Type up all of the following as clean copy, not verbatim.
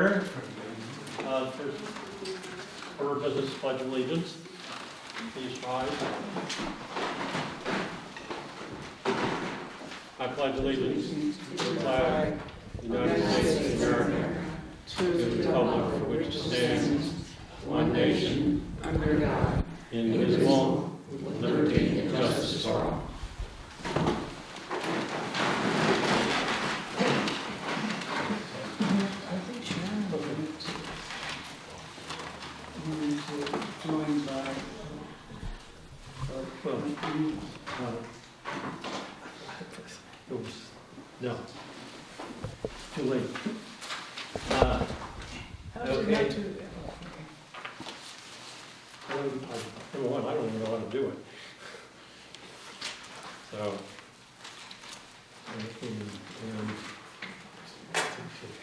order. First order of business, pledge of allegiance. Please rise. I pledge allegiance to the flag of the United States of America, to the republic for which it stands, one nation, under God, indivisible, with liberty and justice for all. Joined by, No, too late. Okay. Number one, I don't even know how to do it. So,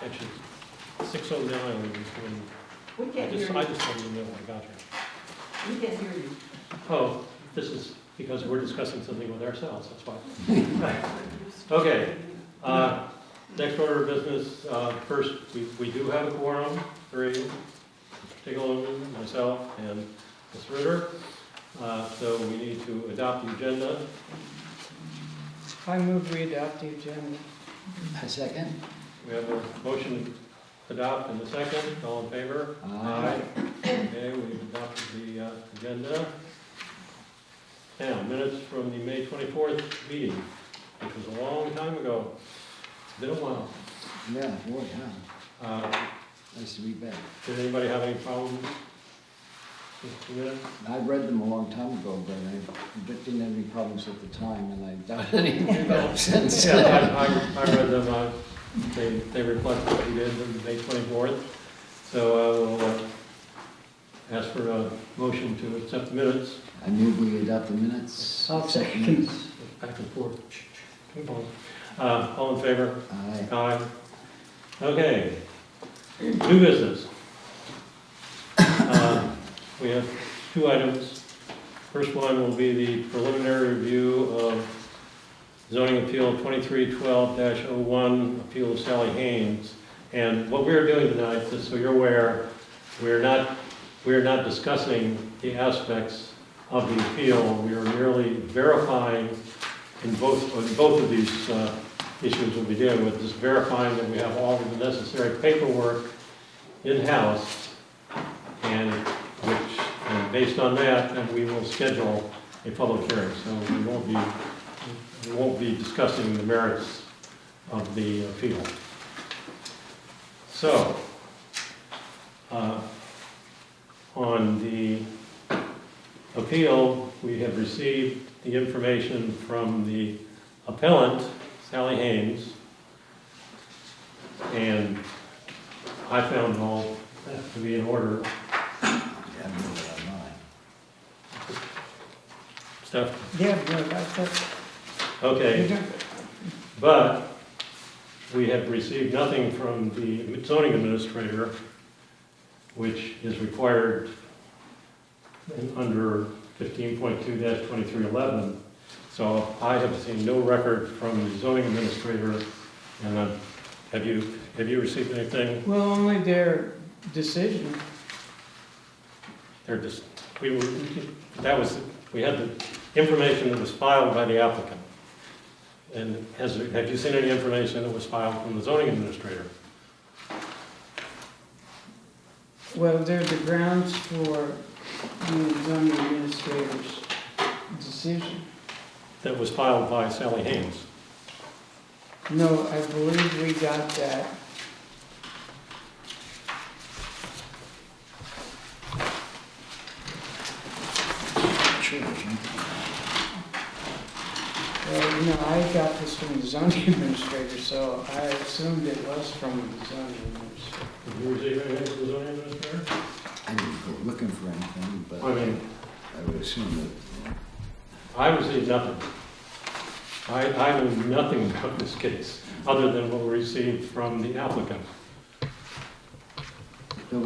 actually, 6:09 is when we can't hear I you. just let you know I got here. We can't hear you. Oh, this is because we're discussing something with ourselves, that's why. Okay, next order of business, first, we do have a quorum, 3, Tiggleman, myself, and Ms. Ritter. So we need to adopt the agenda. I move we adopt the agenda. A second? We have a motion to adopt in a second, all in favor? Aye. Okay, we've adopted the agenda. Now, minutes from the May 24th meeting, which was a long time ago. It's been a while. Yeah, boy, yeah. Nice to be back. Did anybody have any problems with the minutes? I read them a long time ago, but I didn't have any problems at the time, and I doubt any developed since. Yeah, I read them. They reflect what we did on the May 24th. So I will ask for a motion to accept the minutes. I move we adopt the minutes. I'll Accept second. minutes. Back and forth. All in favor? Aye. Aye. Okay. New business. We have 2 items. First one will be the preliminary review of zoning appeal 2312-01, appeal of Sally Haynes. And what we're doing tonight, just so you're aware, we're not discussing the aspects of the appeal. We are merely verifying in both of these issues we'll be dealing with, just verifying that we have all of the necessary paperwork in-house, and based on that, then we will schedule a public hearing. So we won't be discussing the merits of the appeal. So, on the appeal, we have received the information from the appellant, Sally Haynes, and I found all that to be in order. Yeah, I move it on mine. Stuff. Yeah, no, that's Okay, but we have received nothing from the zoning administrator, which is required under 15.2-2311. So I have seen no record from the zoning administrator. And have you received anything? well, only their decision. They're just, we had the information that was filed by the applicant. And have you seen any information that was filed from the zoning administrator? Well, they're the grounds for the zoning administrator's decision. That was filed by Sally Haynes? No, I believe we got that. Sure, Well, I got this from the zoning administrator, so I assumed it was from the zoning administrator. Did you receive anything from the zoning administrator? I didn't go looking for anything, but I mean, I would assume that. I received nothing. I knew nothing about this case, other than what we received from the applicant. We're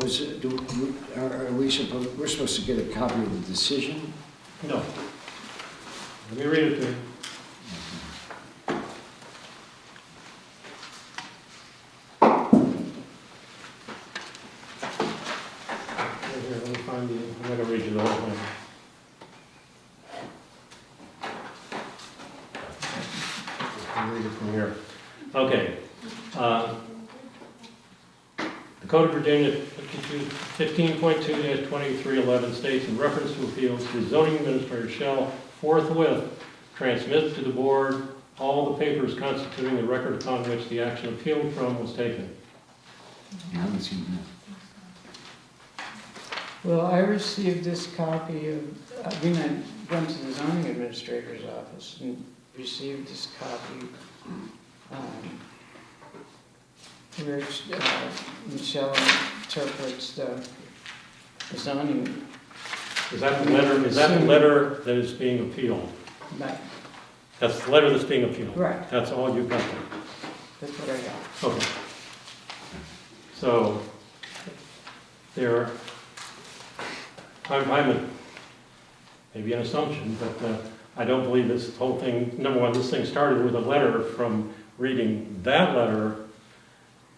supposed to get a copy of the decision? No. Let me read it to you. I'm not gonna read you the whole thing. I'll read it from here. Okay. The Code of Virginia 15.2-2311 states, in reference to appeals, the zoning administrator shall forthwith transmit to the board all the papers constituting the record upon which the action appealed from was taken. I haven't seen that. Well, I received this copy of, I went to the zoning administrator's office and received this copy, where Michelle interprets the zoning. Is that the letter that is being appealed? Right, That's the letter that's being appealed? right, That's all you've got there? that's what I got. Okay. So, maybe an assumption, but I don't believe this whole thing, number one, this thing started with a letter from reading that letter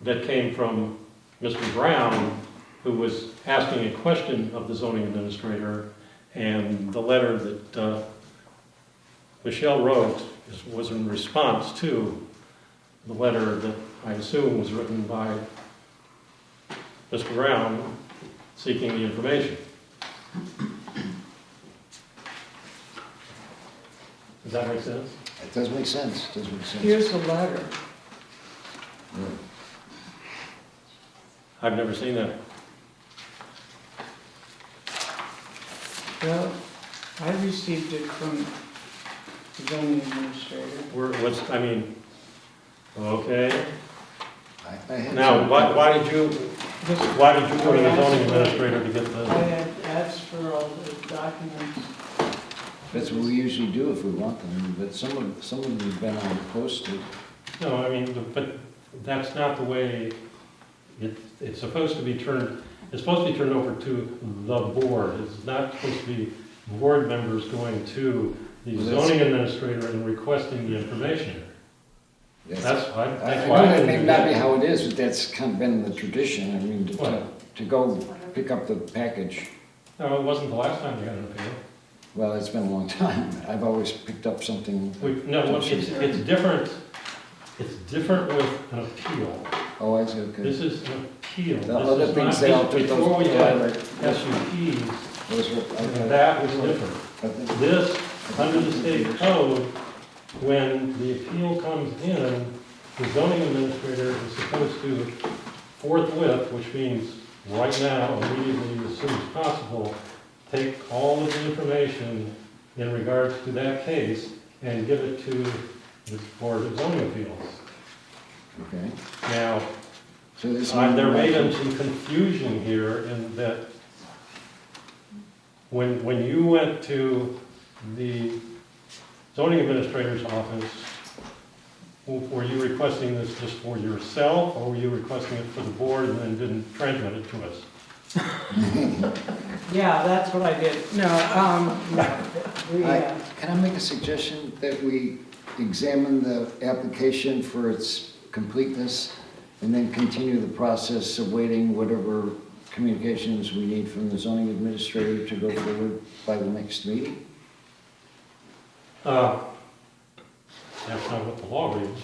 that came from Mr. Brown, who was asking a question of the zoning administrator, and the letter that Michelle wrote was in response to the letter that I assume was written by Mr. Brown seeking the information. Does that make sense? It does make sense, it does make sense. Here's the letter. Yeah. I've never seen that. Well, I received it from the zoning administrator. Okay. I had Now, some- why did you This- go to the zoning administrator to get I the, had asked for all the documents. That's what we usually do if we want them, but some of them have been on posted. no, but that's not the way, it's supposed to be turned over to the board. It's not supposed to be board members going to the Well, that's- zoning administrator and requesting the information. That's why. I know that may not be how it is, but that's kind of been the tradition, I mean, to go pick up the package. No, it wasn't the last time you had an appeal. Well, it's been a long time, I've always picked up something. It's different, it's different with an appeal. Oh, I see, okay. This is an appeal. The other things they all took those. Before we had Right. SUPs, Those were- okay. that was different. Okay. This, under the state code, when the appeal comes in, the zoning administrator is supposed to forthwith, which means right now, immediately, as soon as possible, take all of the information in regards to that case and give it to the Board of Zoning Appeals. Okay, Now, so this. there may have been some confusion here in that when you went to the zoning administrator's office, were you requesting this just for yourself, or were you requesting it for the board and then didn't transmit it to us? Yeah, that's what I did. No, Can I make a suggestion that we examine the application for its completeness and then continue the process of waiting whatever communications we need from the zoning administrator to go forward by the next meeting? That's not what the law reads,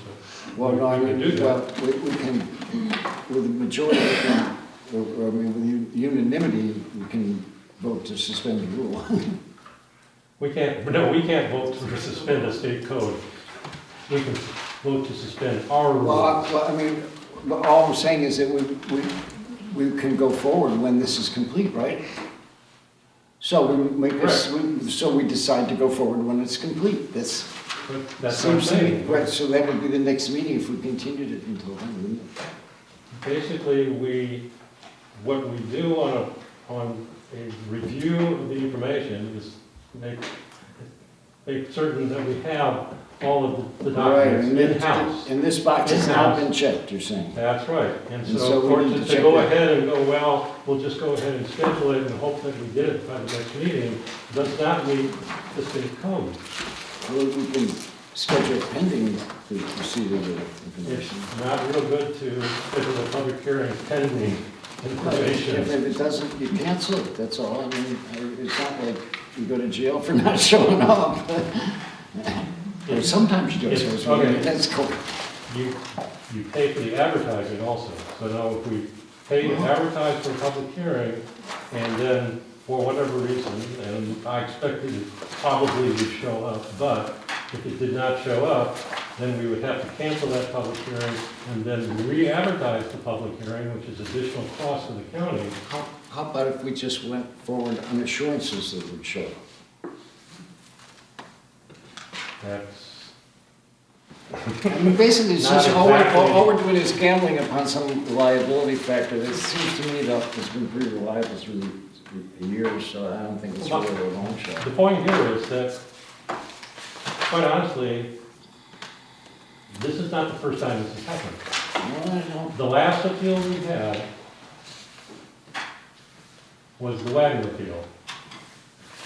but Well, no, I We can mean, do that. well, we can, with the majority, or I mean, with unanimity, we can vote to suspend the rule. we can't vote to suspend a state code. We can vote to suspend our rules. Well, I mean, but all I'm saying is that we can go forward when this is complete, right? So we decide to go forward when it's complete. That's what I'm Seems to me, saying. right, so that would be the next meeting if we continued it until then, wouldn't it? Basically, what we do on a review of the information is make certain that we have all of the documents in-house. And this box has not been checked, you're saying? That's right. And And so so we need to to check go that. ahead and go, well, we'll just go ahead and schedule it and hope that we get it by the next meeting, does not meet the state code. Well, we can schedule it pending the receipt of the It's information. not real good to schedule a public hearing pending information. If it doesn't, you cancel it, that's all. I mean, it's not like you go to jail for not showing up. Or sometimes you do, so it's Okay. that's cool. You pay for the advertising also. So now if we pay to advertise for a public hearing, and then for whatever reason, and I expected it probably would show up, but if it did not show up, then we would have to cancel that public hearing and then re-advertise the public hearing, which is additional cost to the county. How about if we just went forward on assurances that would show? That's, I mean, basically, it's Not just, exactly. all we're doing is gambling upon some liability factor that seems to me that has been pretty reliable through the years, so I don't think it's really a long shot. the point here is that, quite honestly, this is not the first time this has happened. No, I know. The last appeal we had was the wagon appeal.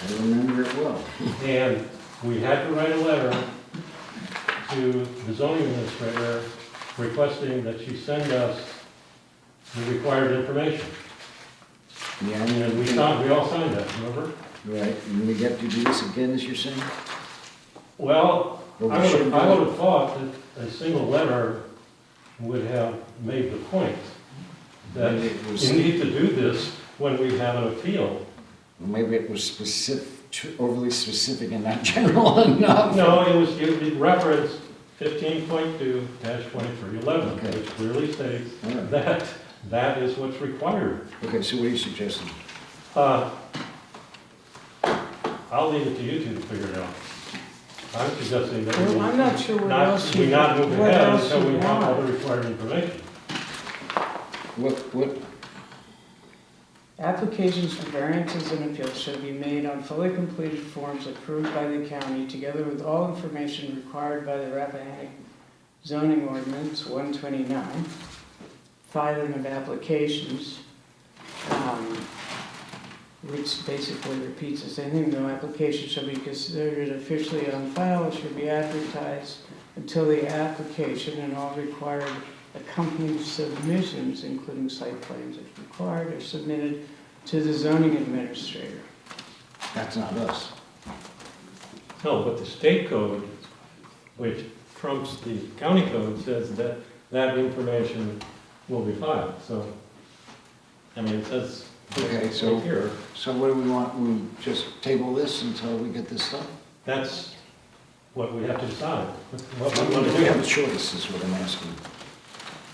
I remember it well. And we had to write a letter to the zoning administrator requesting that she send us the required information. Yeah, And we all signed that, remember? Right, and we get to do this again, as you're saying? Well, Well, we I shouldn't would do it. have thought that a single letter would have made the point that Maybe it was- you need to do this when we have an appeal. Well, maybe it was specific, overly specific and not general enough. No, it referenced 15.2-2311, Okay. which clearly states All right. that is what's required. Okay, so what are you suggesting? I'll leave it to you two to figure it out. I'm suggesting that Well, I'm not sure what else we you, not move what ahead else until we you have all want. the required information. What, Applications for variances and appeals shall be made on fully completed forms approved by the county, together with all information required by the Rappahannock zoning ordinance 129, filing of applications, which basically repeats the same thing. No application shall be considered officially on file, it should be advertised until the application and all required accompanying submissions, including site plans if required, are submitted to the zoning administrator. that's not us. No, but the state code, which trumps the county code, says that that information will be filed, so, I mean, it says Okay, so- here, So what do we want? We just table this until we get this done? that's what we have to decide, what we want to We have a do. choice, is what I'm asking.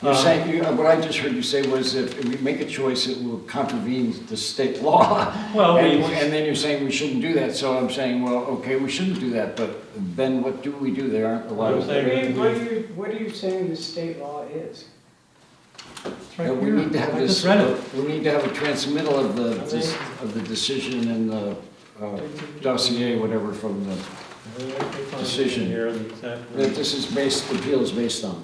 You're Uh, saying, what I just heard you say was if we make a choice, it will contravene the state law. Well, And then you're saying we shouldn't do that, so I'm saying, well, okay, we shouldn't do that, but then what do we do? There aren't a lot I'm of. saying- What are you saying the state law is? it's right We here. need to have I this, just read it. we need to have a transmittal of the decision and the dossier, whatever, from the, Decision. Here, the exact. that this is based, the appeal is based on.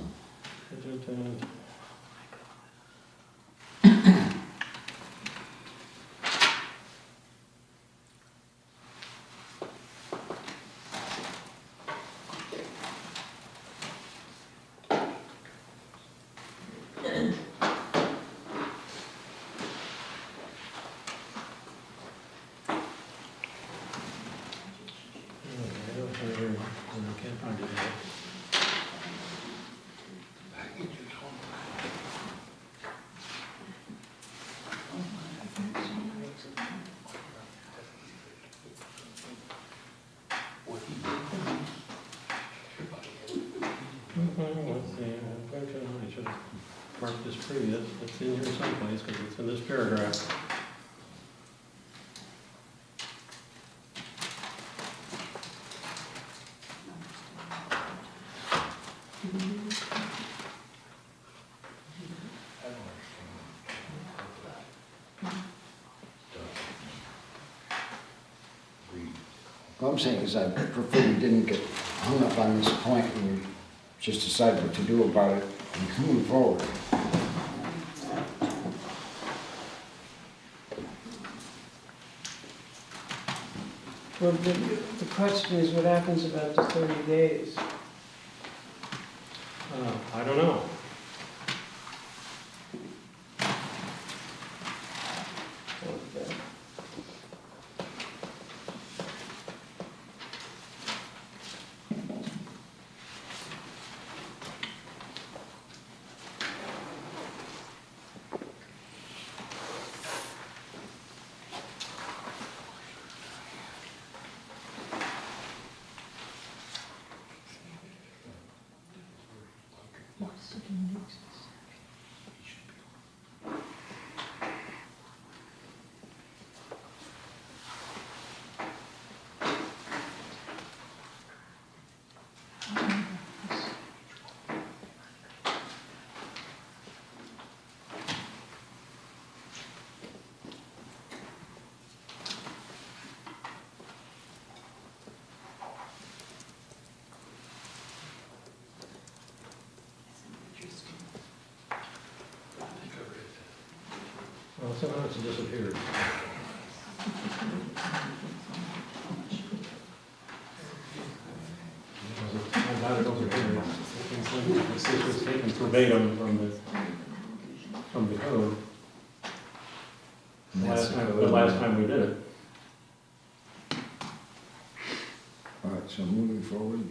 I can't find it now. Let's see, I should have marked this previous, it's in here someplace, because it's in this paragraph. What I'm saying is I prefer we didn't get hung up on this point and we just decide what to do about it and move forward. Well, the question is, what happens about the 30 days? I don't know. Well, somehow it's disappeared. I got it over here. This was taken verbatim from the code. And that's The last time we did it. All right, so moving forward.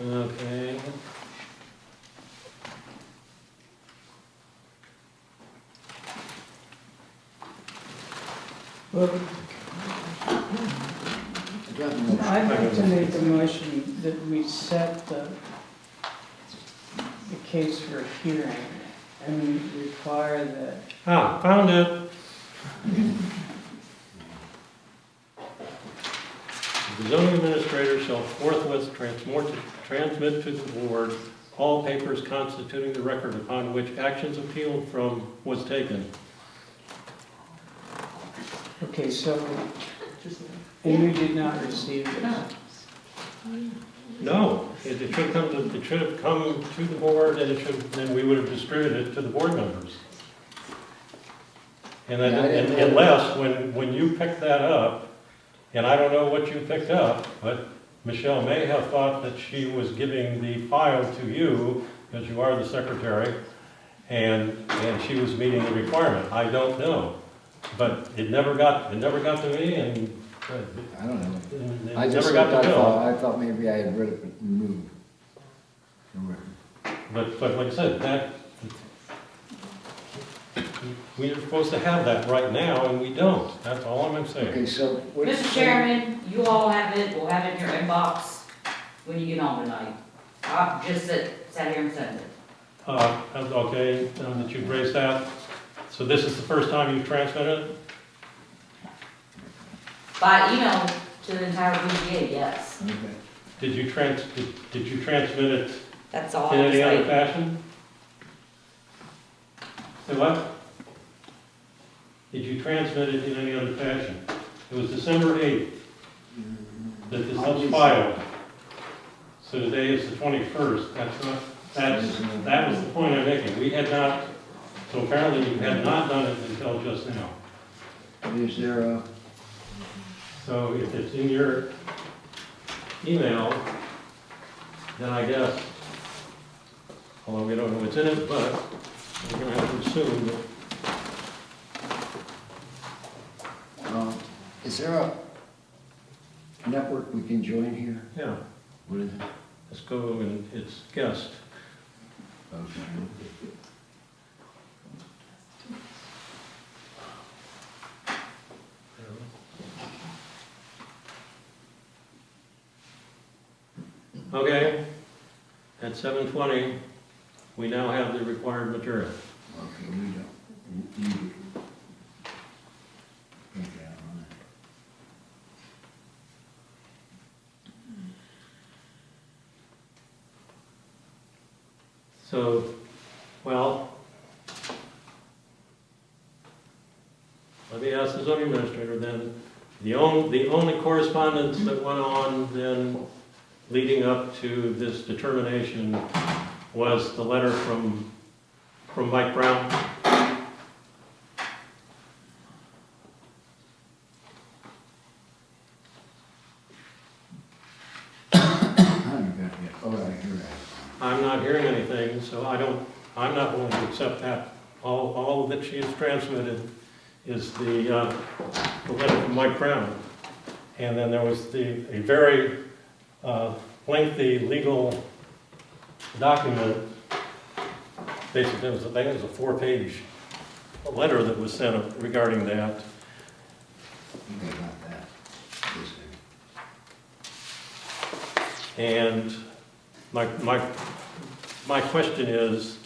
Okay. Well, I got a motion. I'd like to make the motion that we set the case for hearing and require that, Found it. The zoning administrator shall forthwith transmit to the board all papers constituting the record upon which actions appealed from was taken. okay, so, and you did not receive this. No, it should have come to the board, and then we would have distributed it to the board members. And then, Yeah, I didn't know. unless, when you picked that up, and I don't know what you picked up, but Michelle may have thought that she was giving the file to you, because you are the secretary, and she was meeting the requirement. I don't know. But it never got to me, and I don't know. it I just never got to Bill. I thought maybe I had read it but moved. But like I said, that, we are supposed to have that right now, and we don't. That's all I'm saying. Okay, so what? Mr. Chairman, you all have it, we'll have it in your inbox when you get home tonight. I'll just sat here and sent it. Okay, now that you've raised that, so this is the first time you've transmitted it? By email to the entire BGA, yes. Okay. Did you transmit it That's all in I have to any other say. fashion? Say what? Did you transmit it in any other fashion? It was December 8th that this was filed. So today is the 21st. That was the point I'm making. We had not, so apparently you had not done it until just now. Is there a, So if it's in your email, then I guess, although we don't know what's in it, but we're gonna have to assume that, is there a network we can join here? yeah, What is it? let's go and it's guest. Okay. Okay, at 7:20, we now have the required material. Okay, we don't. You do. Okay, on it. So, well, let me ask the zoning administrator then, the only correspondence that went on then leading up to this determination was the letter from Mike Brown? I haven't got it yet. Oh, I hear that. I'm not hearing anything, so I'm not willing to accept that. All that she has transmitted is the letter from Mike Brown. And then there was a very lengthy legal document. Basically, I think it was a 4-page letter that was sent regarding that. I think I got that. This thing. And my question is,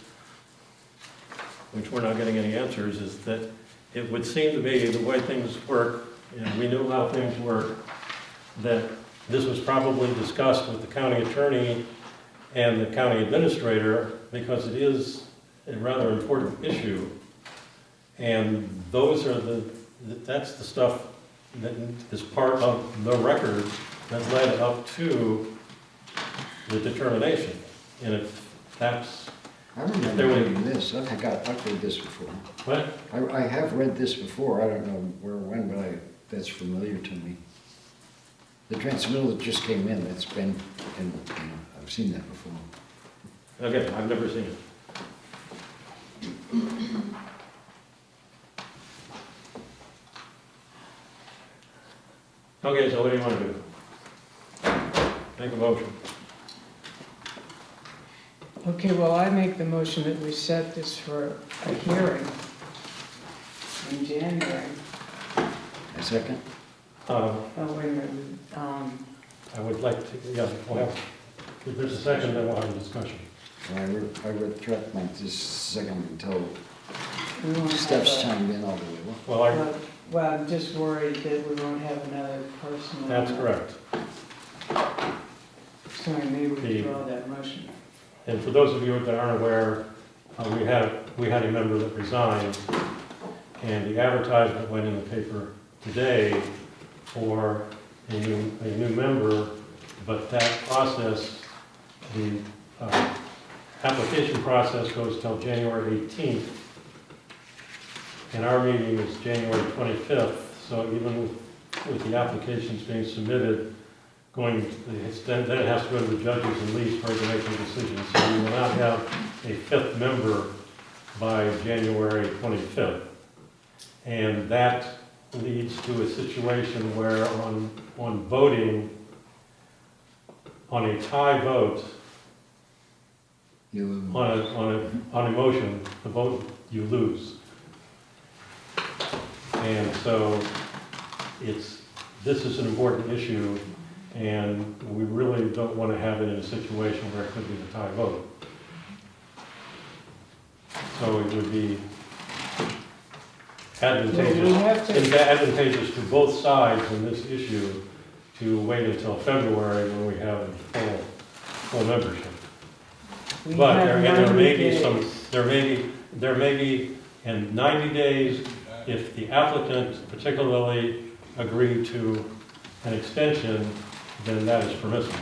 which we're not getting any answers, is that it would seem to me, the way things work, and we knew how things work, that this was probably discussed with the county attorney and the county administrator, because it is a rather important issue. And those are that's the stuff that is part of the record that led up to the determination. And if that's, I remember reading this, I've read this before. what? I have read this before, I don't know where or when, but that's familiar to me. The transmittal that just came in, that's been, I've seen that before. Okay, I've never seen it. Okay, so what do you want to do? Make a motion. Okay, well, I make the motion that we set this for a hearing in January. A second? Oh, wait a minute, I would like to, yeah, we'll have, if there's a second, then we'll have a discussion. I retract my this second until we won't have Steph's a- chimed in all the way. Well, Well, I'm just worried that we won't have another person. on that's that. correct. So I may withdraw that motion. And for those of you that aren't aware, we had a member that resigned, and the advertisement went in the paper today for a new member, but that process, the application process goes till January 18th, and our meeting is January 25th, so even with the applications being submitted, then it has to go to the judges and least for it to make a decision. So we will not have a fifth member by January 25th. And that leads to a situation where on voting, on a tie vote, You, on a motion, the vote, you lose. And so this is an important issue, and we really don't want to have it in a situation where it could be the tie vote. So it would be advantageous to both sides in this issue to wait until February when we have full membership. We But have there 90 may be days. there may be in 90 days, if the applicant particularly agreed to an extension, then that is permissible.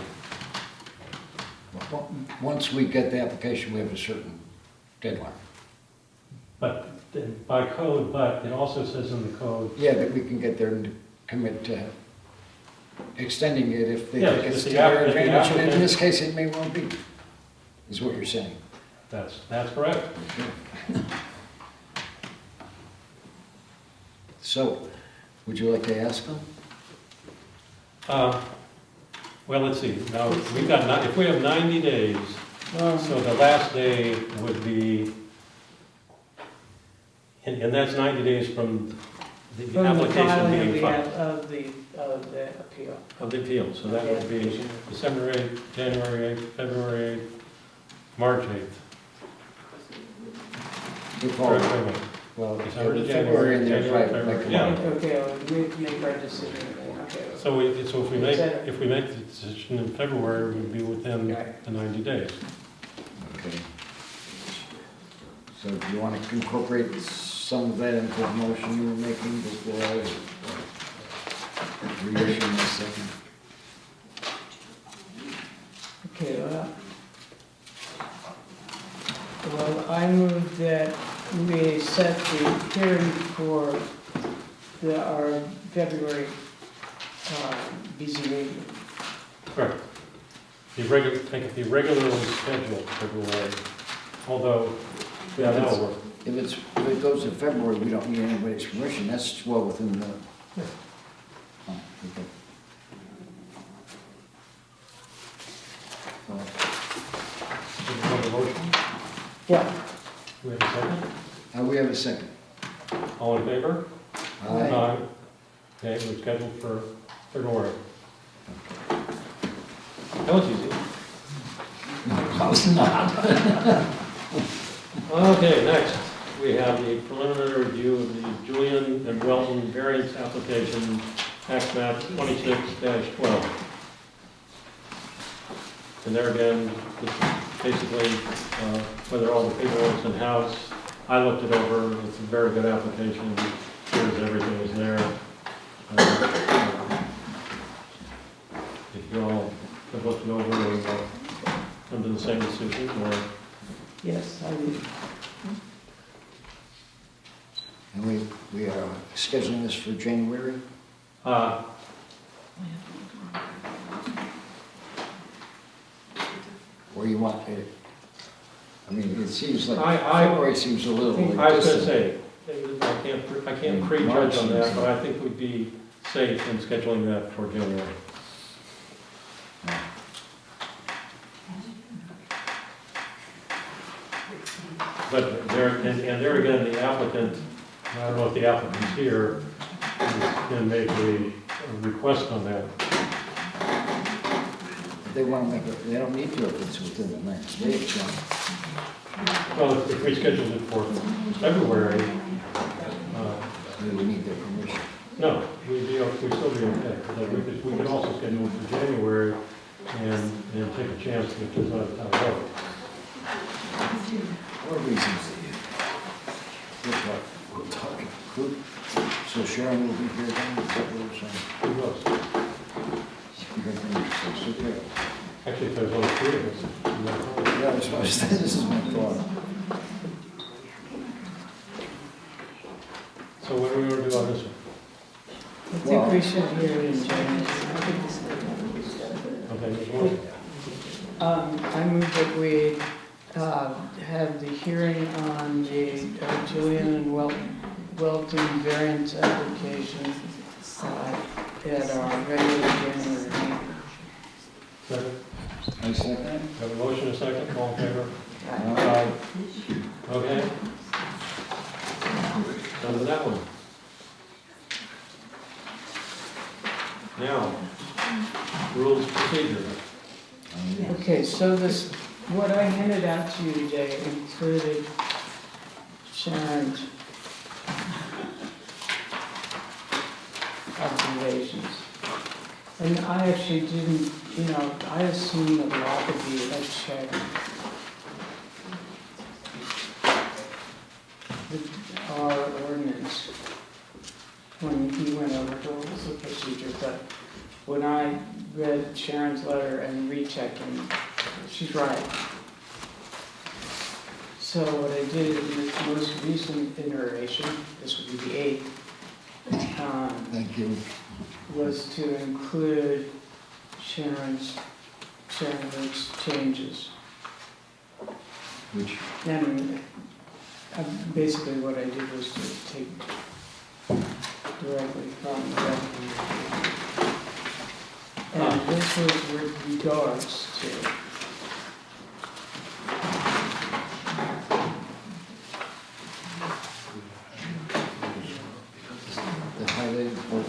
once we get the application, we have a certain deadline. But by code, but it also says in the code, Yeah, that we can get there and commit to extending it if they Yeah, think it's if to the their if the advantage, and in applicant- this case, it may well be, is what you're saying. that's correct. So, would you like to ask them? Well, let's see, now, if we have 90 days, so the last day would be, and that's 90 days from the From the application filing being filed. of the appeal. Of the appeal, so that would be December 8th, January 8th, February 8th, March 8th. Before, well, December to February and then January, Friday, like a yeah. month. Okay, well, we make our decision, okay. So if we make the decision in February, we'd be within the 90 days. Okay. So do you want to incorporate some of that into the motion you were making before I reissue my second? Okay, well, I move that we set the hearing for our February BZ meeting. Correct. Make it the regularly scheduled February, although, yeah, that'll work. If it goes in February, we don't need anybody's permission, that's well within the. Yeah. Oh, okay. Do you have a motion? Yeah. Do we have a second? We have a second. All in favor? Aye. Okay, we're scheduled for February. That was easy. Close enough. Okay, next. we have the preliminary review of the Julian and Welton variance application, tax map 26-12. And there again, this is basically whether all the paperwork's in-house. I looked it over, it's a very good application, here's everything is there. If you all have looked it over, and come to the same decision, or Yes, I would. And we are scheduling this for January? Or you want it? I mean, it seems like February seems a little like I was gonna distant. say, I can't prejudge on that, but I think we'd be safe in scheduling that for January. But there, and there again, the applicant, I don't know if the applicant's here, can make a request on that. They want to make it, they don't need to if it's within the next day, so. Well, if we scheduled it for February, We would need their permission. no, we'd still be okay. But we could also schedule it for January and take a chance if there's not a town vote. Or reasons. We'll talk. Good. So Sharon will be here then? Is that what we're saying? Who knows? Okay. Actually, if there's only 3 of us. Yeah, that's what I was saying. This is my thought. So what do we want to do on this one? I think we should hear it in January. Okay, there's one. I move that we have the hearing on the Julian and Welton variance application at our regular January meeting. Second. I second. Have a motion, a second, all in favor? Aye. Okay. Done with that one. Now, rules of procedure. Okay, so this, what I handed out to you today included Sharon's observations. And I actually didn't, I assumed that Lockaby had checked our ordinance when he went over the procedure, but when I read Sharon's letter and rechecked, she's right. So what I did in this most recent iteration, this would be the 8th, Thank you. was to include Sharon's changes. Which, And basically what I did was to take directly from the document. And this was with regards to the highlighted part,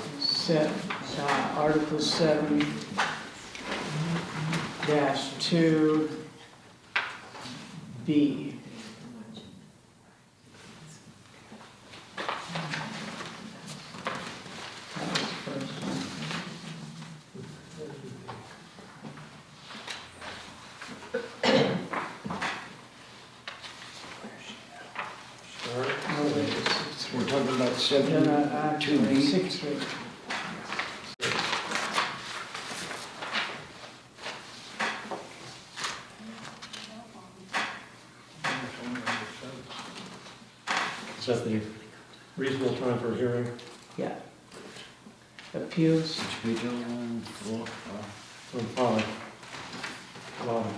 Article 7-2B. That was the first one. Oh, wait, we're talking about it's 7-2B. 6-3. Is that the reasonable time for a hearing? Yeah. Appeals, Which page are we on? 4? On 5. Bottom.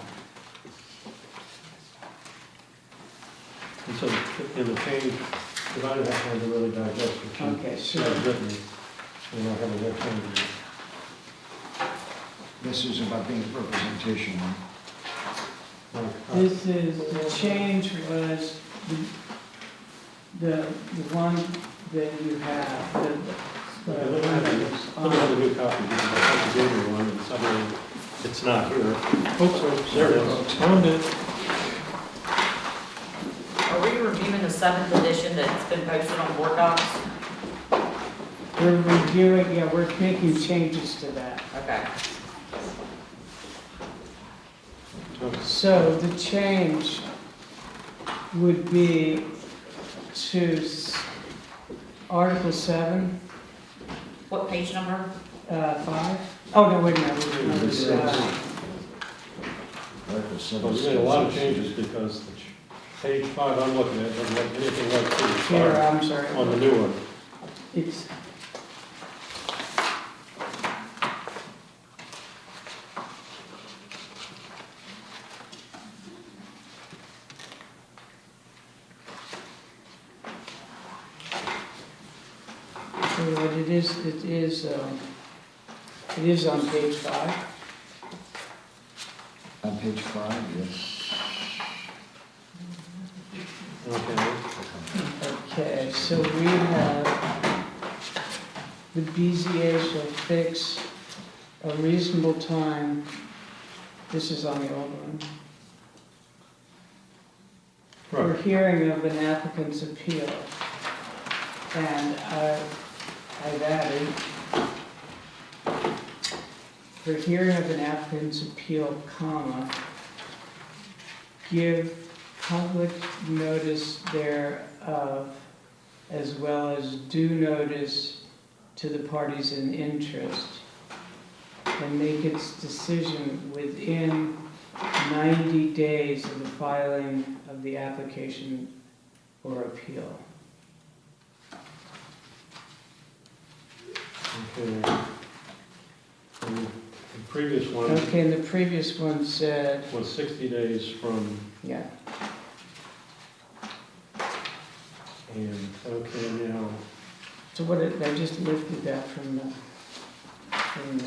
And so in the page, because I didn't have time to really digest what you okay, sure. had written, and I haven't had time to. This is about being representation. This is, the change was the one that you have, Let me have the new copy, because I thought you gave me one, and suddenly it's not here. Oops, there it is. Found it. Are we reviewing the seventh edition that's been posted on Boarddocs? We're reviewing, yeah, we're making changes to that. Okay. So the change would be to Article 7, What page number? 5. Oh, no, wait a minute. No, it's, Article Well, we made a lot of changes because the page 5 I'm looking at doesn't look anything like page Here, 5 I'm sorry. on the new one. It's, so what it is on page 5. On page 5, yes. Okay. Okay, so we have, the BZA shall fix a reasonable time, this is on the old one, for Right. hearing of an applicant's appeal. And I've added, for hearing of an applicant's appeal, comma, give public notice thereof, as well as due notice to the parties in interest, and make its decision within 90 days of the filing of the application or appeal. Okay. And the previous one Okay, and the previous one said, was 60 days from, yeah, and, okay, now, so what, I just lifted that from the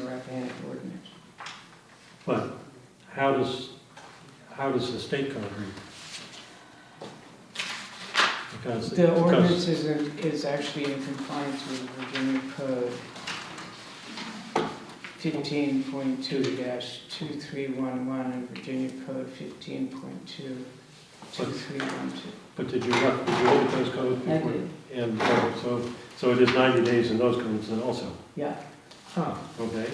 Rappahannock ordinance. but how does the state code read? Because The ordinance is actually in compliance with Virginia Code 15.2-2311 and Virginia Code 15.2-2312. But did you look at those codes I before? did, And so it is 90 days in those codes then also? yeah. Huh, okay.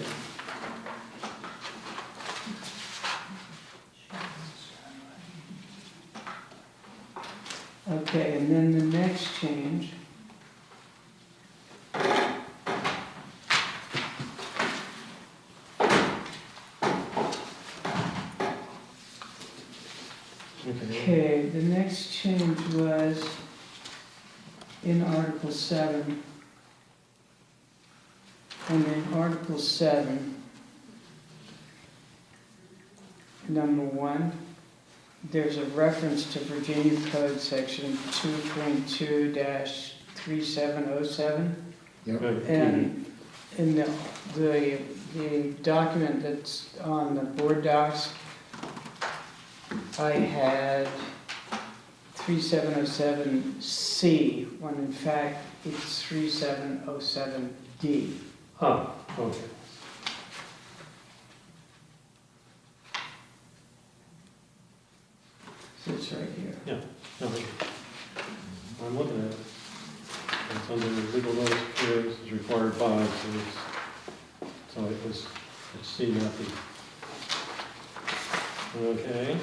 Okay, and then the next change. Okay, the next change was in Article 7. And in Article 7, number 1, there's a reference to Virginia Code Section 2.2-3707. Yep. And in the document that's on the board docs, I had 3707C, when in fact it's 3707D. Huh, okay. So it's right here. No, I'm looking at it. It's under legal notice periods is required by, so it's C, not D. Okay.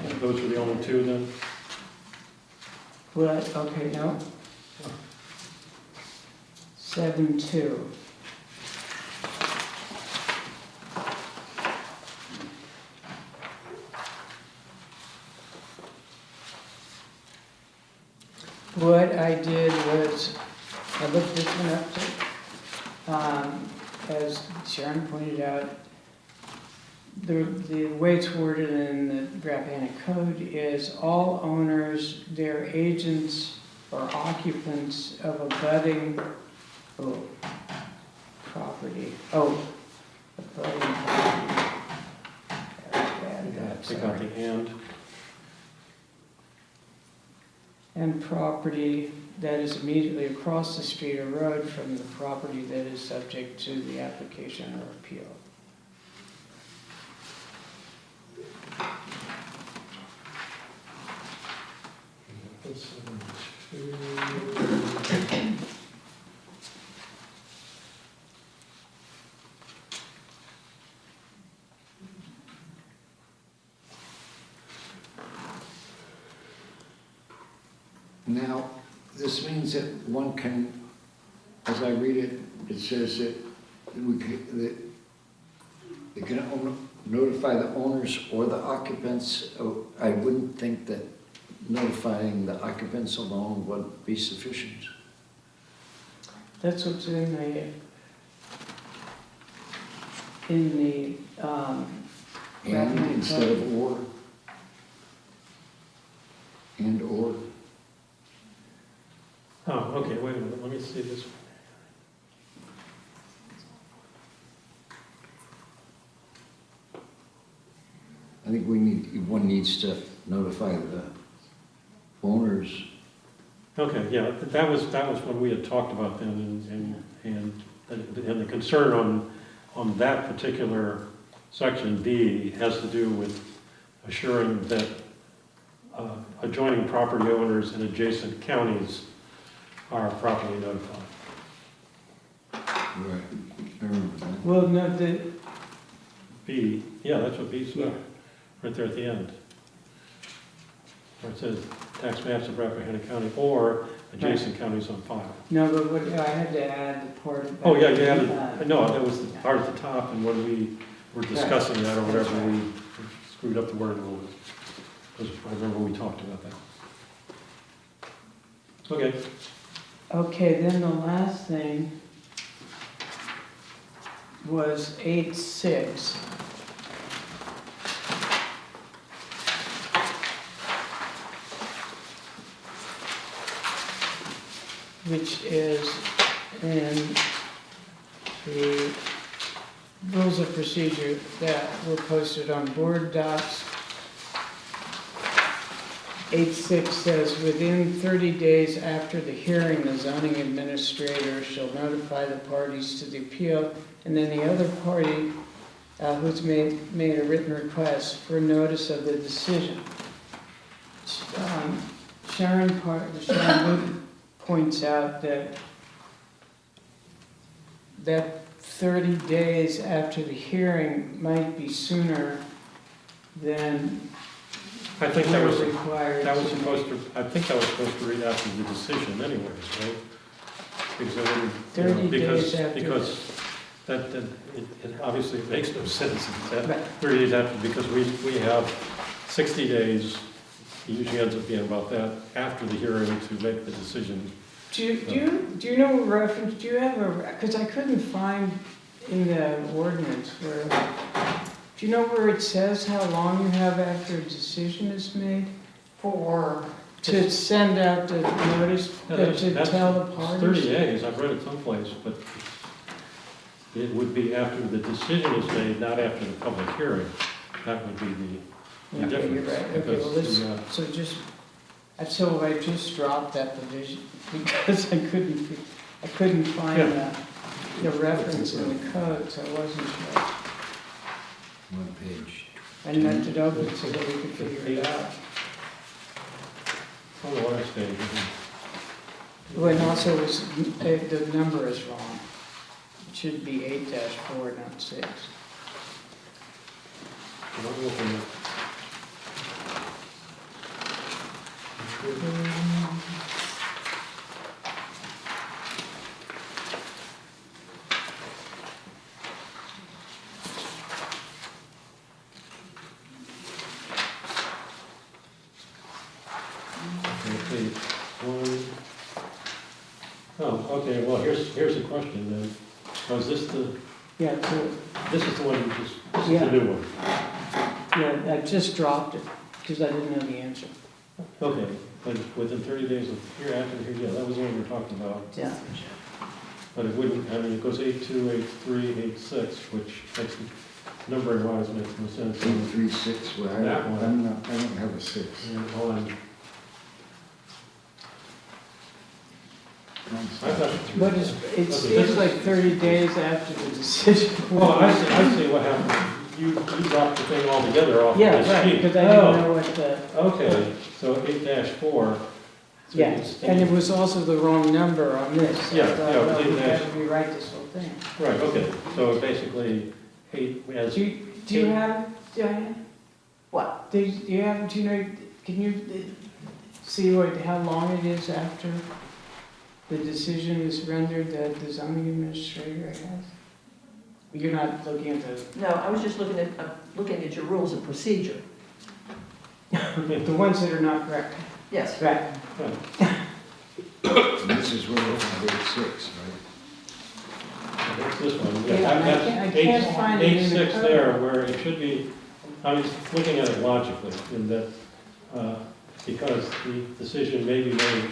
And those are the only two then? Well, okay, no. 7.2. What I did was, I looked this one up too. As Sharon pointed out, the way it's worded in the Rappahannock Code is all owners, their agents, or occupants of abutting property. Abutting property. Take out the and. and property that is immediately across the street or road from the property that is subject to the application or appeal. Now, this means that one can, as I read it, it says that that they can notify the owners or the occupants. Oh, I wouldn't think that notifying the occupants alone would be sufficient. That's what's in the, And instead of or. And or. Oh, okay, wait a minute, let me see this. I think one needs to notify the owners. Okay, yeah, that was when we had talked about them, and the concern on that particular section B has to do with assuring that adjoining property owners in adjacent counties are properly notified. Right. I remember that. well, no, B, yeah, that's what B's about, right there at the end. Where it says tax maps of Rappahannock County or adjacent counties on file. no, but what, I had to add the part about. Oh, yeah, you added, no, that was the part at the top, and when we were discussing that or whatever, we screwed up the word a little bit. Because I remember we talked about that. Okay. Okay, then the last thing was 8.6. Which is in the rules of procedure that were posted on Boarddocs. 8.6 says, within 30 days after the hearing, the zoning administrator shall notify the parties to the appeal, and then the other party who's made a written request for notice of the decision. Sharon Wood points out that 30 days after the hearing might be sooner than I think that was required. supposed to, I think that was supposed to read after the decision anyways, right? Because it wouldn't, 30 days after. because that, it obviously makes no sense if it's Right. 30 days after, because we have 60 days, it usually ends up being about that, after the hearing to make the decision. Do you know a reference, do you have because I couldn't find in the ordinance where, do you know where it says how long you have after a decision is made? To send out the notice, Yeah, to tell the It's parties? 30 days, I've read it someplace, but it would be after the decision is made, not after the public hearing. That would be the Okay, difference. you're right, okay, because well, this, the, so I just dropped that provision because I couldn't find the reference in the code, so I wasn't sure. One page. I left it open so that we could figure it out. On the last page, Well, and also the number is wrong. It should be 8-4, not 6. I'm looking at. Okay, one. Oh, okay, well, here's a question then. Oh, is this Yeah, this is the one you just, this is Yeah. the new one? yeah, I just dropped it because I didn't know the answer. Okay, but within 30 days of here, after here, yeah, that was the one we were talking about. Yeah. But it wouldn't, I mean, it goes 8.2, 8.3, 8.6, which makes, numbering wise makes no sense. 836, well, That one. I don't have a 6. And on I've got, But it Okay, this seems is- like 30 days after the decision. well, I see what happened. You dropped the thing altogether off Yeah, this right, sheet. because I didn't know what the, Okay, so 8-4. yes, and it was also the wrong number on this. So I Yeah, thought, yeah, well, we dash- gotta rewrite this whole thing. Right, okay, so basically, 8 as, Do you have, Diane? What? Do you have, do you know, can you see how long it is after the decision is rendered that the zoning administrator has? You're not looking at the, No, I was just looking at your rules of procedure. the ones that are not correct. Yes. Right. This is where it's 8-6, right? it's this one, Yeah, yeah. and I can't find it in the 8-6 code. there, where it should be, I was looking at it logically, in that, because the decision may be made,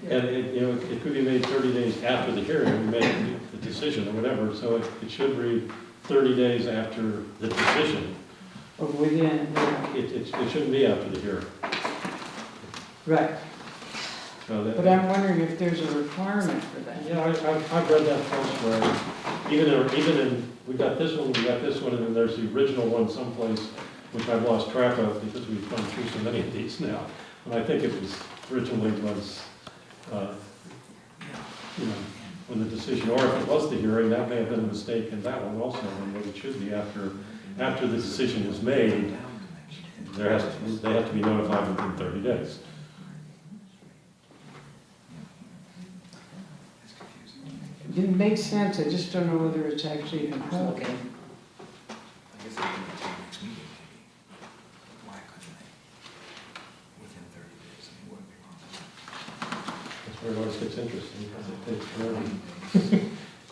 and it, you know, it could be made 30 days after the hearing, we make the decision or whatever, so it should read 30 days after the decision. Or within, yeah. It shouldn't be after the hearing. Right, So that, but I'm wondering if there's a requirement for that. yeah, I've read that elsewhere. Even in, we got this one, and then there's the original one someplace, which I've lost track of because we've gone through so many of these now. And I think it was, originally was, you know, when the decision, or if it was the hearing, that may have been a mistake in that one also, and what it should be after the decision is made, they have to be notified within 30 days. It makes sense, I just don't know whether it's actually in code. Okay. I guess they can take next meeting, maybe. Why couldn't they? Within 30 days, I mean, wouldn't be wrong. That's where it always gets interesting, because it takes forever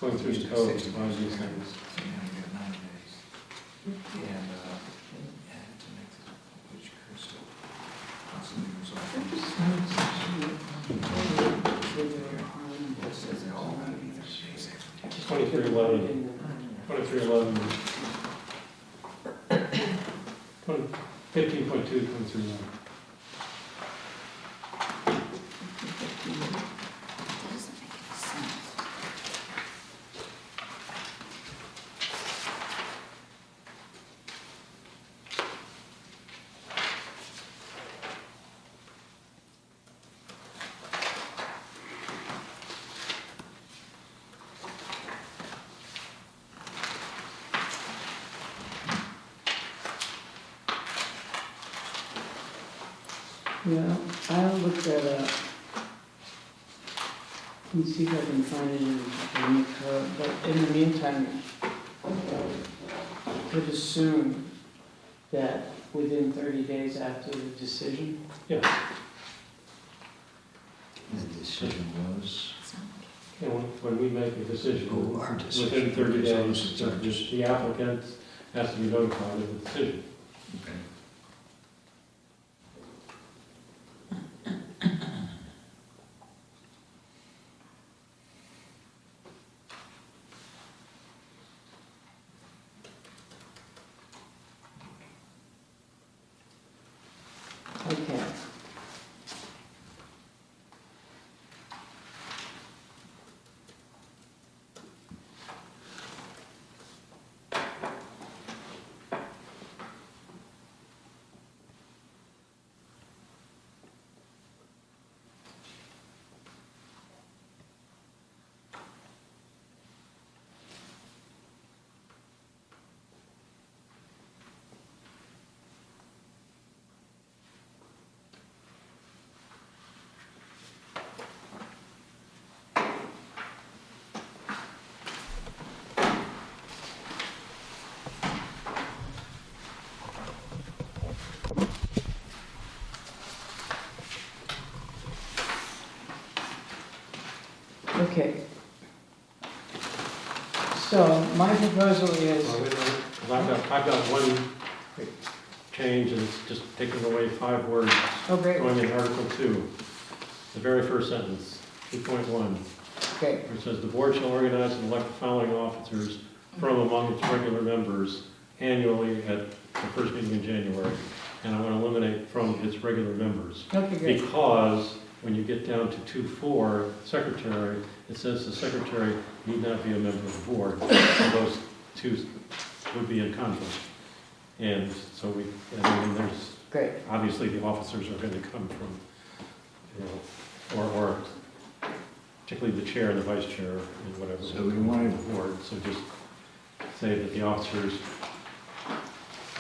going through the code to find these things. So now you got 90 days. And to make this, which occurs still. Possibly resolved. It says they all gotta be 30 days after. 2311, 2311, 15.2, 2311. Yeah, I'll look that up. And see if I can find it in the code, but in the meantime, I could assume that within 30 days after the decision, Yeah, The decision was, and when we make a decision, Oh, our decision. within 30 Okay, so days, it's our the applicant has to be notified of the decision. okay. okay. Okay. So my proposal is, Well, wait a minute, 'cause I've got one change, and it's just taking away 5 words, oh, great, going in Article 2, the very first sentence, 2.1. okay, Where it says, "The board shall organize and elect the following officers from among its regular members annually at the first meeting in January." And I want to eliminate "from its regular members," okay, great. because when you get down to 2.4, secretary, it says the secretary need not be a member of the board. So those two would be in conflict. And so I mean, there's, Great. obviously the officers are going to come from, you know, or particularly the chair and the vice chair and whatever. So we wanted- the board, so just say that the officers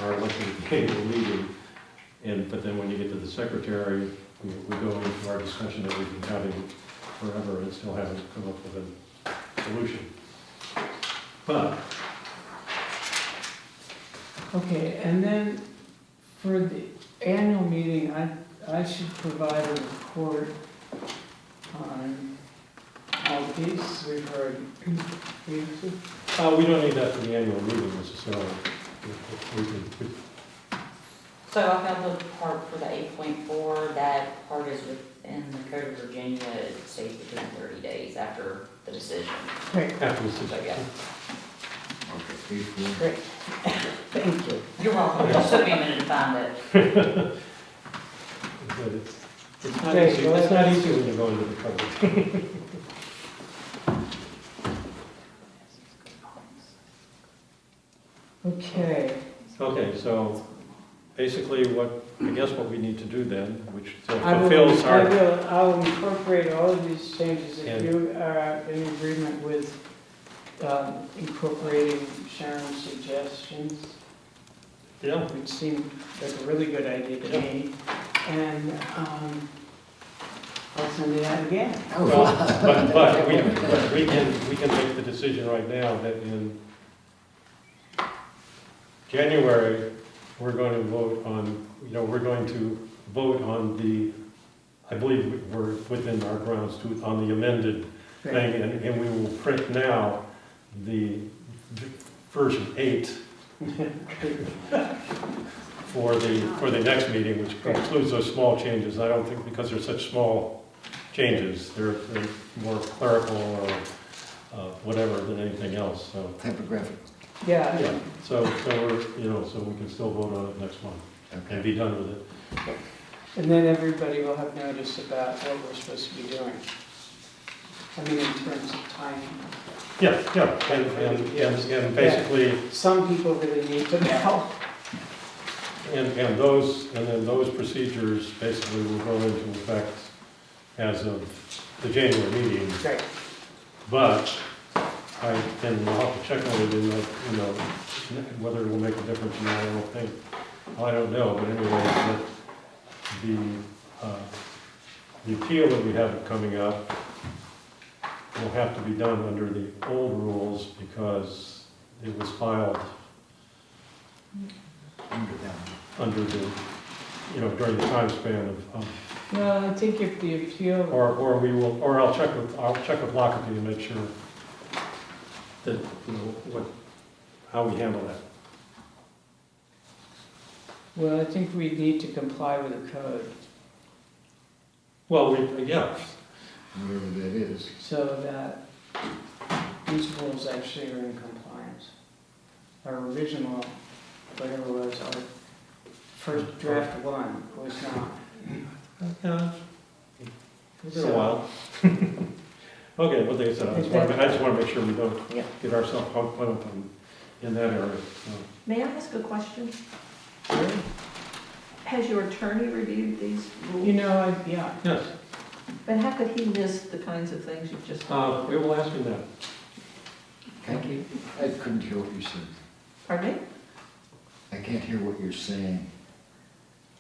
are elected at the annual meeting, but then when you get to the secretary, we go into our discussion that we've been having forever and still haven't come up with a solution. But, Okay, and then for the annual meeting, I should provide a report on all the pieces we've heard previously. we don't need that for the annual meeting necessarily. We So I found the part for the 8.4, that part is within the Code of Virginia, it stays within 30 days after the decision. Great, after the So, yeah. Okay, 8.4. great. Thank you. You're welcome, it just took me a minute to find it. But it's not Okay, easy, well, it's not easy when you go into the public. Okay, Okay, so basically I guess what we need to do then, which I fulfills our, I'll incorporate all of these changes if And- you are in agreement with incorporating Sharon's suggestions, yeah, which seemed like a really good idea to me. And I'll send it out again. well, but we can make the decision right now that in January, we're going to vote on, we're going to vote on I believe we're within our grounds on the amended thing, and we will print now the version 8 for the next meeting, which includes those small changes. I don't think, because they're such small changes, they're more clerical or whatever than anything else, so. Typographic. Yeah, Yeah, so we're, so we can still vote on it next month and Okay. be done with it. and then everybody will have notice about what we're supposed to be doing. I mean, in terms of timing. Yeah, and basically, Some people really need to know. and then those procedures basically will go into effect as of the January meeting. Great. But I'll have to check on it in whether it will make a difference or not, I don't know, but anyway, the appeal that we have coming up will have to be done under the old rules because it was filed under the, during the time span of, Well, I think if the appeal, or I'll check with Lockerty to make sure that, how we handle that. well, I think we need to comply with the code Well, yeah, Whatever that is. so that these rules actually are in compliance. Our original, whatever was, our first draft one was not. yeah, it's been a while. Okay, well, like I said, I just want to make sure we don't Yeah. get ourselves caught up in that area. So. May I ask a question? Sure. Has your attorney reviewed these rules? Yeah, Yes, But how could he miss the kinds of things you've just told? we will ask him that. Thank you. I couldn't hear what you said. Pardon me? I can't hear what you're saying.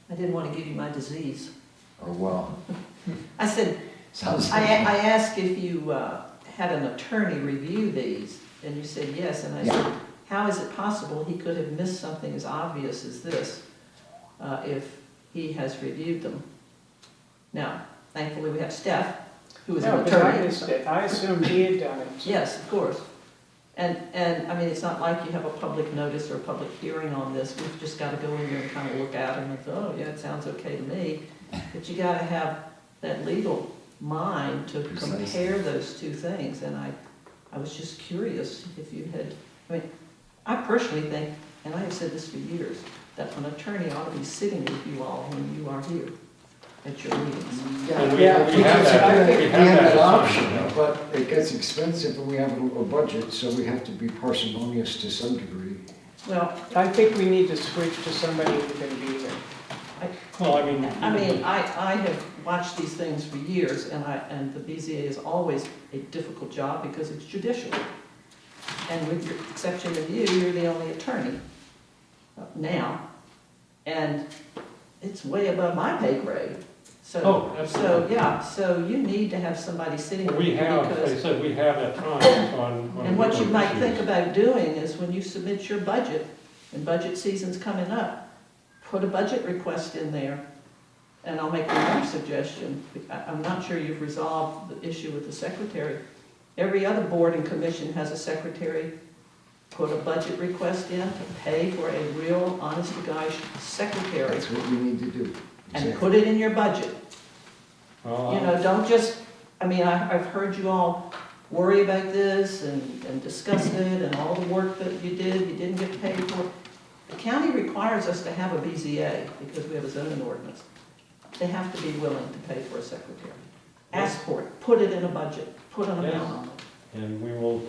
I didn't want to give you my disease. Oh, well, I said, sounds I like. asked if you had an attorney review these, and you said yes, and I Yeah. said, how is it possible he could have missed something as obvious as this if he has reviewed them? Now, thankfully, we have Steph, who is no, an but I attorney. missed it. I assumed he had done it. Yes, of course. And, I mean, it's not like you have a public notice or a public hearing on this. We've just got to go in there and kind of look at it and say, oh, yeah, it sounds okay to me. But you got to have that legal mind to Precisely. compare those two things. And I was just curious if you had, I mean, I personally think, and I have said this for years, that an attorney ought to be sitting with you all when you are here. at your meetings. And we Yeah, have because that- we we have have that that option, option. but it gets expensive and we have a budget, so we have to be parsimonious to some degree. Well, I think we need to switch to somebody who can be here. Well, I mean. I have watched these things for years, and the BZA is always a difficult job because it's judicial. And with the exception of you, you're the only attorney now, and it's way above my pay grade. So, Oh, absolutely. so you need to have somebody sitting with We you have, like I because, said, we have at times on. and what you different might issues. think about doing is when you submit your budget, and budget season's coming up, put a budget request in there. And I'll make another suggestion. I'm not sure you've resolved the issue with the secretary. Every other board and commission has a secretary. Put a budget request in to pay for a real, honest-to-gosh secretary, That's what we need to do. and put it in your budget. Well, You know, don't just, I've heard you all worry about this and discuss it, and all the work that you didn't get paid for. The county requires us to have a BZA, because we have a zoning ordinance. They have to be willing to pay for a secretary. Ask for it, put it in a budget, put an amount on it. And we will,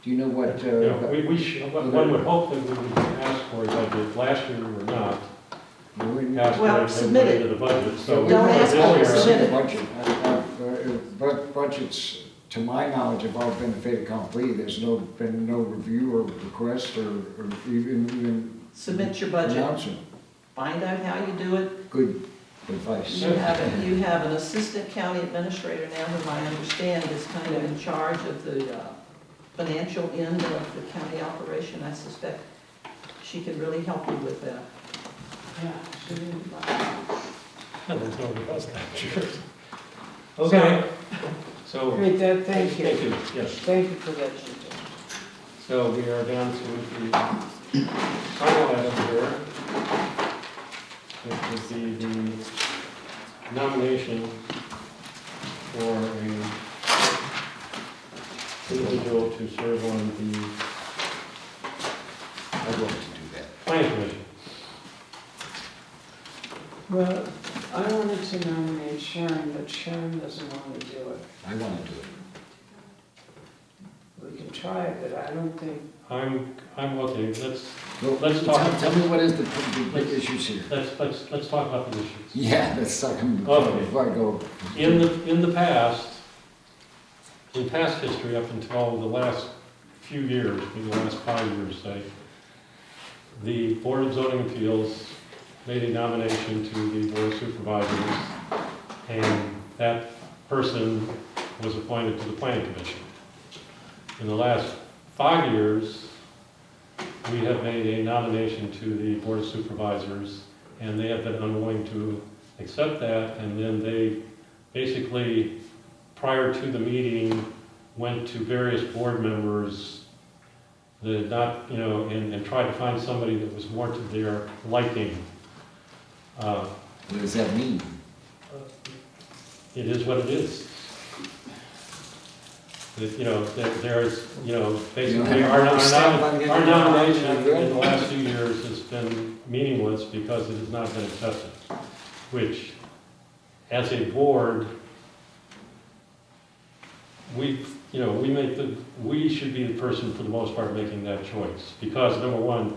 Do you know what, you know, we should, one would hope that we would ask for a budget. Last year we were not. Asked for Well, it submit and put it. into the budget, So so. we Don't want ask to for it, always submit it. budget. Budgets, to my knowledge, have all been fait accompli. There's been no review or request or even Submit your budget, announcement. find out how you do it. Good advice. You have an assistant county administrator now, whom I understand is kind of in charge of the financial end of the county operation. I suspect she can really help you with that. Yeah, she didn't. There's no request that year. Okay, so. Great, thank you. Thank you, yes. Thank you for that suggestion. So we are down to the final item here, which would be the nomination for a individual to serve on the I'd like to do that. Planning Commission. Well, I wanted to nominate Sharon, but Sharon doesn't want to do it. I want to do it. We can try it, but I don't think, I'm okay, Well, Let's talk- Tell me what is the big issues here. let's talk about the issues. Yeah, let's talk them Okay. before I go. In the past, in past history, up until the last few years, maybe the last 5 years, say, the Board of Zoning Appeals made a nomination to the Board of Supervisors, and that person was appointed to the Planning Commission. In the last 5 years, we have made a nomination to the Board of Supervisors, and they have been unwilling to accept that, and then they basically, prior to the meeting, went to various board members that not, you know, and tried to find somebody that was more to their liking. What does that mean? It is what it is. That, you know, there's, you know, basically You our don't have to stand by the our end of the nomination nomination. in the last few years has been meaningless because it has not been accepted, which, as a board, we should be the person for the most part making that choice. Because number one,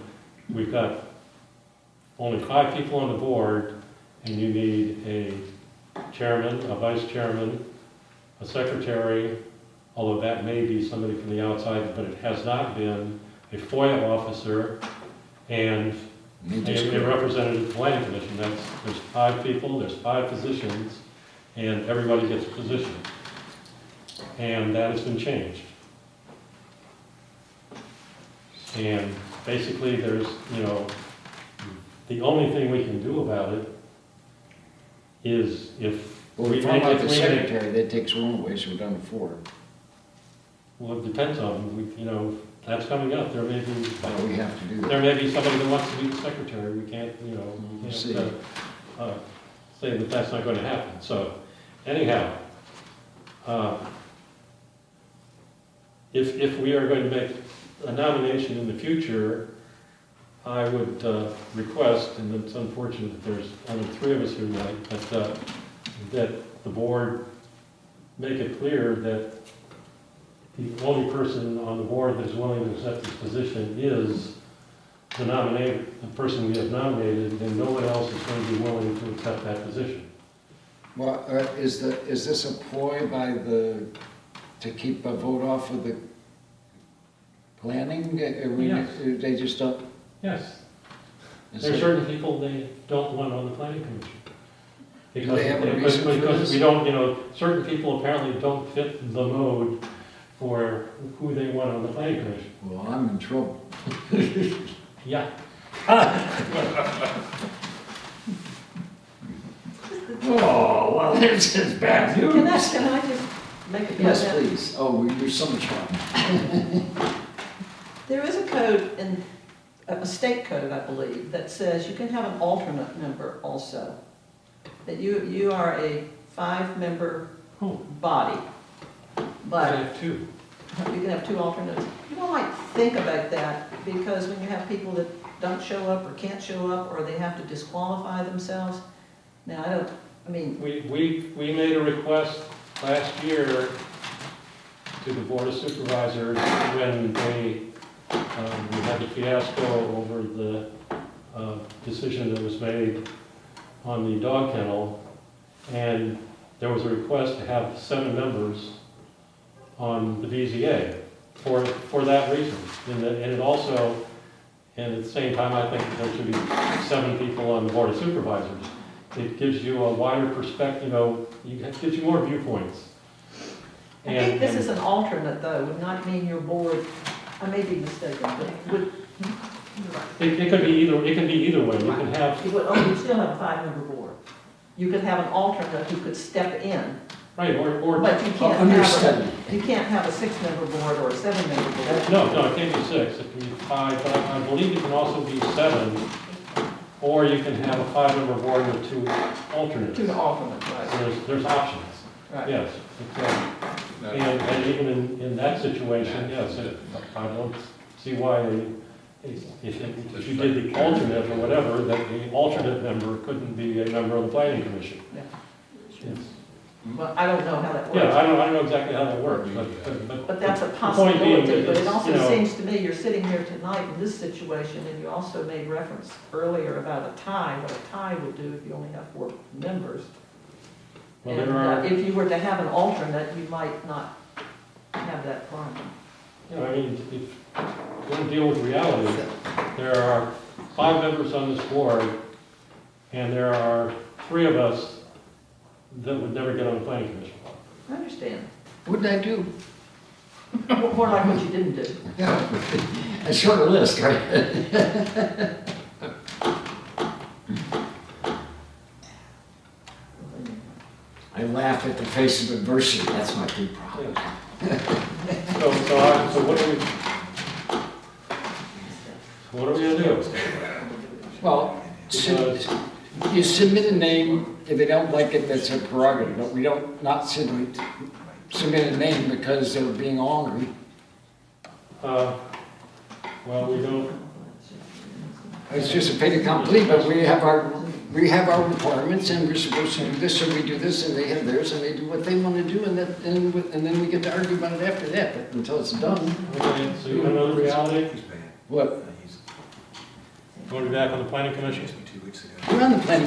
we've got only 5 people on the board, and you need a chairman, a vice chairman, a secretary, although that may be somebody from the outside, but it has not been, a FOIA officer, and a representative of the planning commission. There's 5 people, there's 5 positions, and everybody gets a position. And that has been changed. And basically there's, you know, the only thing we can do about it is if Well, we if make I'm it, not the secretary, that takes one away, so we're down to 4. well, it depends on, you know, that's coming up. There may be, Well, we have to do that. there may be somebody that wants to be the secretary. We can't, you know, we See. can't say that that's not going to happen. So anyhow, if we are going to make a nomination in the future, I would request, and it's unfortunate that there's only 3 of us here tonight, but that the board make it clear that the only person on the board that's willing to accept this position is the person we have nominated, and no one else is going to be willing to accept that position. Well, is this a ploy by to keep a vote off of the planning? Yes. They just don't? Yes. is There are it- certain people they don't want on the planning commission. Do they have a reason for Because this? we don't, certain people apparently don't fit the mode for who they want on the planning commission. Well, I'm in trouble. Yeah. Oh, well, there's his bad Can I just make a comment? Yes, please. Oh, you're so much fun. There is a code in, a state code, I believe, that says you can have an alternate member also. That you are a 5-member Oh, body, I but have 2. you can have 2 alternates. You don't like think about that, because when you have people that don't show up or can't show up, or they have to disqualify themselves. Now, We made a request last year to the Board of Supervisors when we had the fiasco over the decision that was made on the dog kennel, and there was a request to have 7 members on the BZA for that reason. And it also, and at the same time, I think there should be 7 people on the Board of Supervisors. It gives you a wider perspective, it gives you more viewpoints. I think this is an alternate, though, would not mean your board, I may be mistaken, but would, It can be either way. You can have, you still have a 5-member board. You could have an alternate who could step in, right, or, but you can't Understudy. you can't have a 6-member board or a 7-member board. no, it can't be 6, it can be 5, but I believe it can also be 7, or you can have a 5-member board with 2 alternates. 2 alternates, right, There's options, right. yes. And even in that situation, yes, I don't see why, if you did the alternate or whatever, that the alternate member couldn't be a member of the planning commission. Yeah. Yes. But I don't know how that works. Yeah, I don't know exactly how that works, but But that's a point being possibility, that but it it's, also seems to me, you're sitting here tonight in this situation, and you also made reference earlier about a tie, what a tie would do if you only have 4 members. well, And there are, if you were to have an alternate, you might not have that problem. I mean, if you want to deal with reality, there are 5 members on this board, and there are 3 of us that would never get on the planning commission. I understand. What did I do? More like what you didn't do. Yeah, a short list, right? I laugh at the face of adversity, that's my big problem. So what are we gonna do? Well, you submit a name, if they don't like it, that's a prerogative, but we don't not submit a name because they're being ornery. Well, we don't, It's just a fait accompli, but we have our requirements, and we're supposed to do this, and we do this, and they have theirs, and they do what they want to do, and then we get to argue about it after that, but until it's done. okay, so you want to know the reality? He's bad. What? He's, You want to be back on the planning he commission? asked me 2 weeks ago. You're on the planning,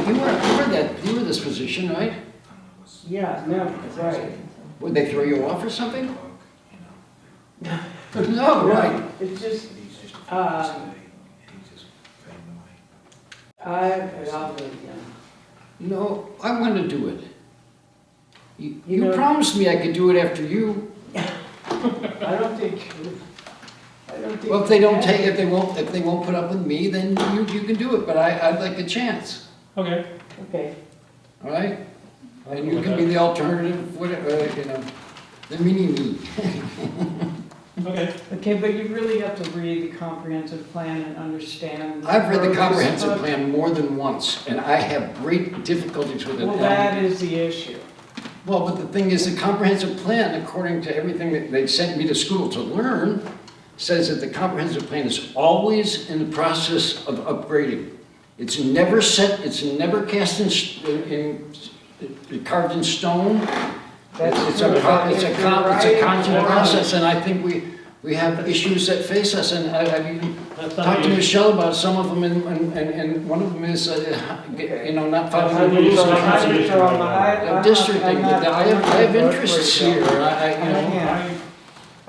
you were this position, right? I don't know what's. Yeah, no, right. Would they throw you off or something? You know, No, right. It's just, he's just a few weeks Um, away, and he's just fading away. I'll do it again. No, I want to do it. You You know- promised me I could do it after you. I don't think. Well, if they don't take, if they won't put up with me, then you can do it, but I'd like a chance, Okay. Okay, all right? And you can be the alternative, whatever, the mini-me. Okay. okay, but you really have to read the comprehensive plan and understand. I've read the purpose comprehensive of- plan more than once, and I have great difficulties with it. Well, that is the issue. Well, but the thing is, the comprehensive plan, according to everything that they sent me to school to learn, says that the comprehensive plan is always in the process of upgrading. It's never set, it's never cast carved in stone. It's a constant process, and I think we have issues that face us, and I've even talked to Michelle about some of them, and one of them is, not following the rules of districting. I have interests here,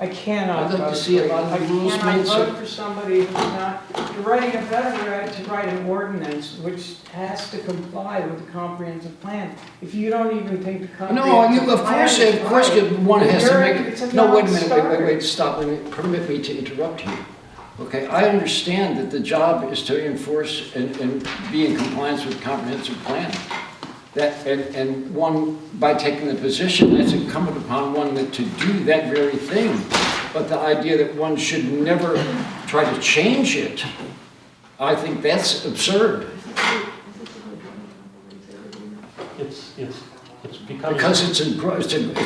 I cannot. I'd like to see a lot of the rules made I cannot so. vote for somebody who's not, you're writing a better to write an ordinance which has to comply with the comprehensive plan. If you don't even think the comprehensive plan No, of course, one has to make it's a it. No, wait a minute, non-starter. wait, stop, permit me to interrupt you. Okay, I understand that the job is to enforce and be in compliance with the comprehensive plan. And one, by taking the position, it's incumbent upon one to do that very thing. But the idea that one should never try to change it, I think that's absurd. It's becoming. Because it's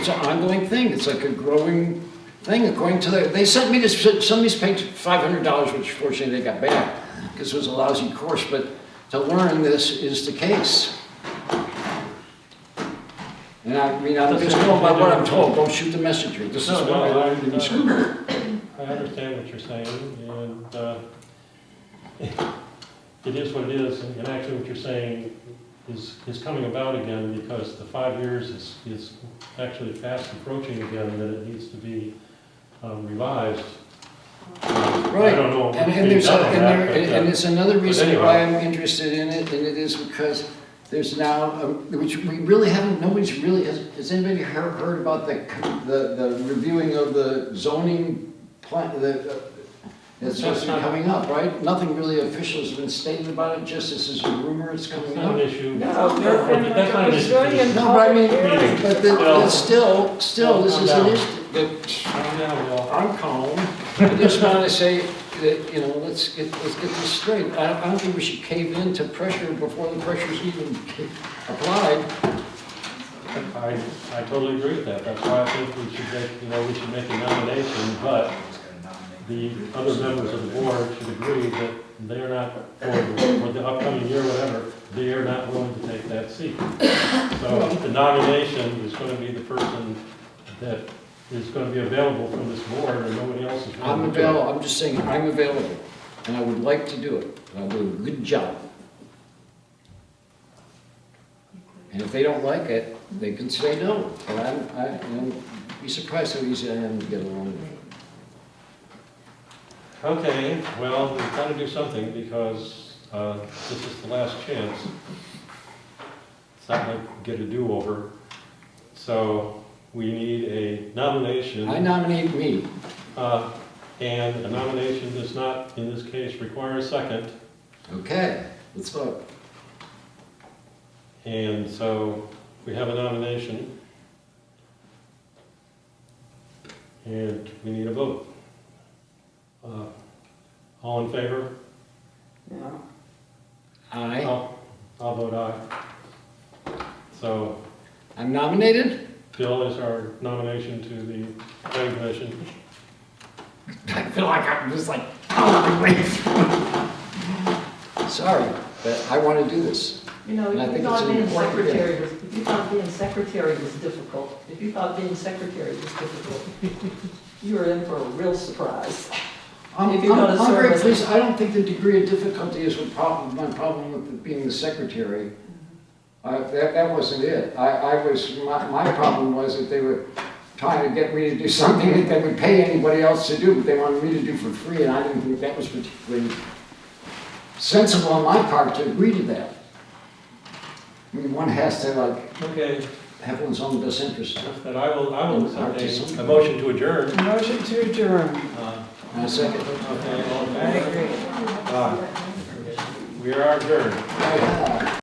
an ongoing thing, it's like a growing thing, according to they sent me this, somebody's paid $500, which fortunately they got back, because it was a lousy course, but to learn this is the case. And I'm just going by what I'm told, don't shoot the messenger, this is what I learned in school. I understand what you're saying, and it is what it is, and actually what you're saying is coming about again, because the 5 years is actually fast approaching again, that it needs to be revised. Right, I don't know what's and being there's done on that, but, and there's another reason anyway. why I'm interested in it, and it is because there's now, which we really haven't, nobody's really, has anybody heard about the reviewing of the zoning plan, that's supposed to be coming up, right? Nothing really official has been stated about it, just this is a rumor, it's It's coming not up. an issue. No, there's been like That's not a an issue. bazillion No, but I mean, public hearings. but still, this Calm is down. an issue. Calm down, Will. I'm calm. I just want to say that, let's get this straight. I don't think we should cave in to pressure before the pressure's even applied. I totally agree with that. That's why I think we should make a nomination, but the other members of the board should agree that they are not, for the upcoming year, whatever, they are not willing to take that seat. So the nomination is going to be the person that is going to be available from this board, and nobody else is I'm willing to do it. available, I'm just saying, I'm available, and I would like to do it, and I'll do a good job. And if they don't like it, they can say no, but you'll be surprised how easy I am to get along with. Okay, well, we've got to do something, because this is the last chance. It's not like get a do-over. So we need a nomination. I nominate me. And a nomination does not, in this case, require a second. Okay, let's vote. And so we have a nomination. And we need a vote. All in favor? No. Aye. I'll vote aye. So I'm nominated? Bill is our nomination to the planning commission. I feel like I'm just like, oh, wait. Sorry, but I want to do this. You know, And I if you think thought it's an being important thing. secretary was, if you thought being secretary was difficult, if you thought being secretary was difficult, you were in for a real surprise. I'm If you're gonna serve very as a- pleased. I don't think the degree of difficulty is my problem with being the secretary. That wasn't it. My problem was that they were trying to get me to do something that they would pay anybody else to do, but they wanted me to do for free, and I didn't think that was particularly sensible on my part to agree to that. I mean, one has to Okay, have one's own best interest. then I will accept a motion to adjourn. Motion to adjourn. And a second. Okay, all in I favor? agree. We are adjourned. Yeah.